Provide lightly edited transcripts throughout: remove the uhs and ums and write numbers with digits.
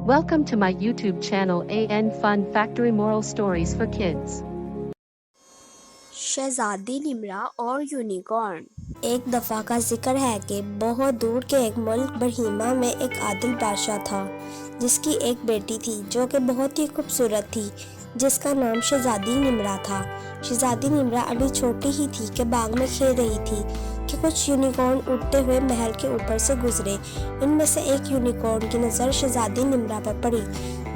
Welcome to my YouTube channel AN Fun Factory Moral Stories for Kids. शहजादी निम्रा और unicorn. एक दफ़ा का जिक्र है कि बहुत दूर के एक मुल्क बरहीमा में एक आदिल बादशाह था जिसकी एक बेटी थी जो कि बहुत ही खूबसूरत थी, जिसका नाम शहजादी निम्रा था। शहजादी निम्रा अभी छोटी ही थी कि बाग में खेल रही थी कि कुछ यूनिकॉर्न उड़ते हुए महल के ऊपर से गुजरे। इनमें से एक यूनिकॉर्न की नज़र शहजादी निम्रा पर पड़ी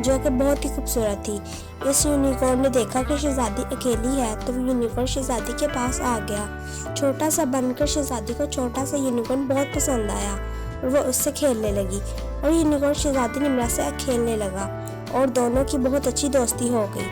जो कि बहुत ही खूबसूरत थी। इस यूनिकॉर्न ने देखा कि शहजादी अकेली है तो यूनिकॉर्न शहजादी के पास आ गया। छोटा सा बनकर शहजादी को छोटा सा यूनिकॉर्न बहुत पसंद आया और वो उससे खेलने लगी और यूनिकॉर्न शहजादी निम्रा से खेलने लगा और दोनों की बहुत अच्छी दोस्ती हो गई।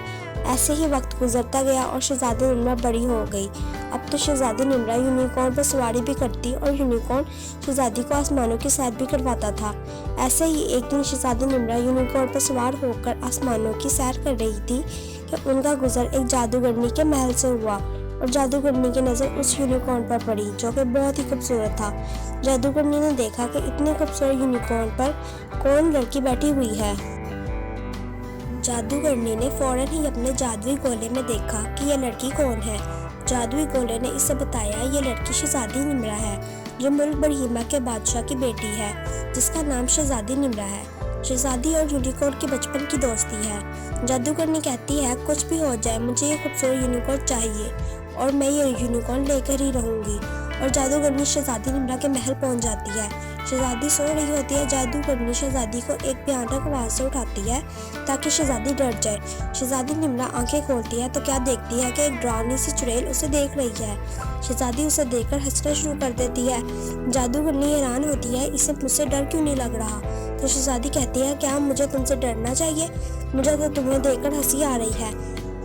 ऐसे ही वक्त गुजरता गया और शहजादी निम्रा बड़ी हो गई। अब तो शहजादी निम्रा यूनिकॉर्न पर सवारी भी करती और यूनिकॉर्न शहजादी को आसमानों की सैर भी करवाता था। ऐसे ही एक दिन शहजादी निम्रा यूनिकॉर्न पर सवार होकर आसमानों की सैर कर रही थी कि उनका गुजर एक जादूगरनी के महल से हुआ और जादूगरनी की नज़र उस यूनिकॉर्न पर पड़ी जो कि बहुत ही खूबसूरत था। जादूगरनी ने देखा कि इतने खूबसूरत यूनिकॉर्न पर कौन लड़की बैठी हुई है। जादूगरनी ने फौरन ही अपने जादुई गोले में देखा कि यह लड़की कौन है। जादुई गोले ने इसे बताया ये लड़की शहजादी निम्रा है जो मुल्क बरहीमा के बादशाह की बेटी है जिसका नाम शहजादी निम्रा है। शहजादी और यूनिकॉर्न की बचपन की दोस्ती है। जादूगरनी कहती है कुछ भी हो जाए मुझे ये खूबसूरत यूनिकॉर्न चाहिए और मैं ये यूनिकॉर्न लेकर ही रहूंगी। और जादूगरनी शहजादी निम्रा के महल पहुंच जाती है। शहजादी सो रही होती है। जादूगरनी शहजादी को एक भयानक आवाज़ से उठाती है ताकि शहजादी डर जाए। शहजादी निम्रा आंखें खोलती है तो क्या देखती है कि एक डरावनी सी चुड़ैल उसे देख रही है। शहजादी उसे देखकर हंसना शुरू कर देती है। जादूगरनी हैरान होती है इसे मुझसे डर क्यों नहीं लग रहा। तो शहजादी कहती है क्या मुझे तुमसे डरना चाहिए, मुझे तो तुम्हें देखकर हंसी आ रही है,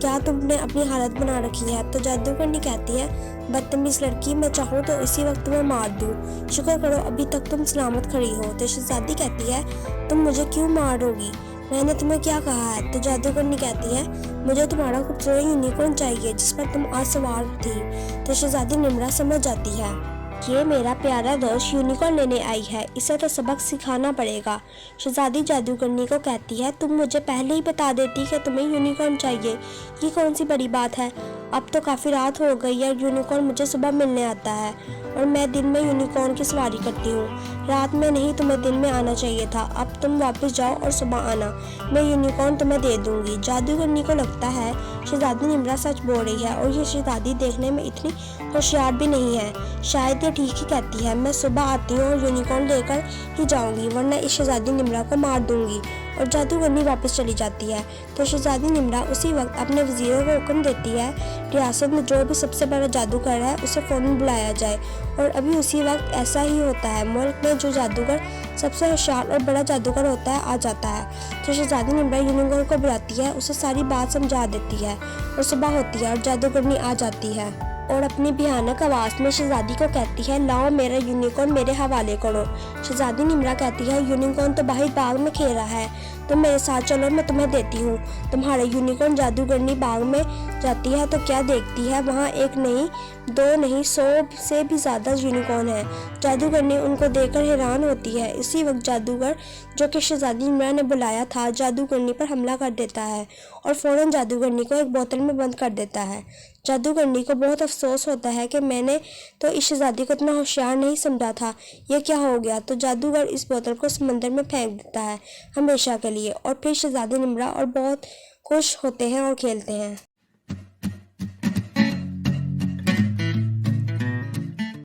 क्या तुमने अपनी हालत बना रखी है। तो जादूगरनी कहती है बदतमीज लड़की, मैं चाहूँ तो इसी वक्त तुम्हें मार दूँ, शुक्र करो अभी तक तुम सलामत खड़ी हो। तो शहजादी कहती है तुम मुझे क्यों मारोगी, मैंने तुम्हें क्या कहा है। तो जादूगरनी कहती है मुझे तुम्हारा खूबसूरत यूनिकॉर्न चाहिए जिस पर तुम आज सवार थी। तो शहजादी निम्रा समझ जाती है ये मेरा प्यारा दोस्त यूनिकॉर्न लेने आई है, इसे तो सबक सिखाना पड़ेगा। शहजादी जादूगरनी को कहती है तुम मुझे पहले ही बता देती कि तुम्हें यूनिकॉर्न चाहिए, ये कौन सी बड़ी बात है। अब तो काफ़ी रात हो गई है, यूनिकॉर्न मुझे सुबह मिलने आता है और मैं दिन में यूनिकॉर्न की सवारी करती हूँ, रात में नहीं, तुम्हें दिन में आना चाहिए था। अब तुम वापस जाओ और सुबह आना, मैं यूनिकॉर्न तुम्हें दे दूँगी। जादूगरनी को लगता है शहजादी निम्रा सच बोल रही है और ये शहजादी देखने में इतनी होशियार भी नहीं है, शायद ये ठीक ही कहती है। मैं सुबह आती हूँ और यूनिकॉर्न लेकर ही जाऊँगी वरना इस शहजादी निम्रा को मार दूँगी। और जादूगरनी वापस चली जाती है। तो शहजादी निम्रा उसी वक्त अपने वजीरों को हुक्म देती है रियासत में जो भी सबसे बड़ा जादूगर है उसे फ़ौरन बुलाया जाए। और अभी उसी वक्त ऐसा ही होता है, मुल्क में जो जादूगर सबसे होशियार और बड़ा जादूगर होता है आ जाता है। तो शहजादी निम्रा यूनिकॉर्न को बुलाती है, उसे सारी बात समझा देती है और सुबह होती है और जादूगरनी आ जाती है और अपनी भयानक आवाज़ में शहजादी को कहती है लाओ मेरा यूनिकॉर्न मेरे हवाले करो। शहजादी निम्रा कहती है यूनिकॉर्न तो बाहर बाग में खेल रहा है, तुम मेरे साथ चलो मैं तुम्हें देती हूँ। तुम्हारा यूनिकॉर्न जादूगरनी बाग में जाती है तो क्या देखती है वहाँ एक नहीं, दो नहीं, 100 से भी ज़्यादा यूनिकॉर्न है। जादूगरनी उनको देखकर हैरान होती है। इसी वक्त जादूगर जो कि शहजादी निम्रा ने बुलाया था जादूगरनी पर हमला कर देता है और फ़ौरन जादूगरनी को एक बोतल में बंद कर देता है। जादूगरनी को बहुत अफसोस होता है कि मैंने तो इस शहजादी को इतना होशियार नहीं समझा था, ये क्या हो गया। तो जादूगर इस बोतल को समंदर में फेंक देता है हमेशा के लिए और फिर शहजादी निम्रा और बहुत खुश होते हैं और खेलते हैं।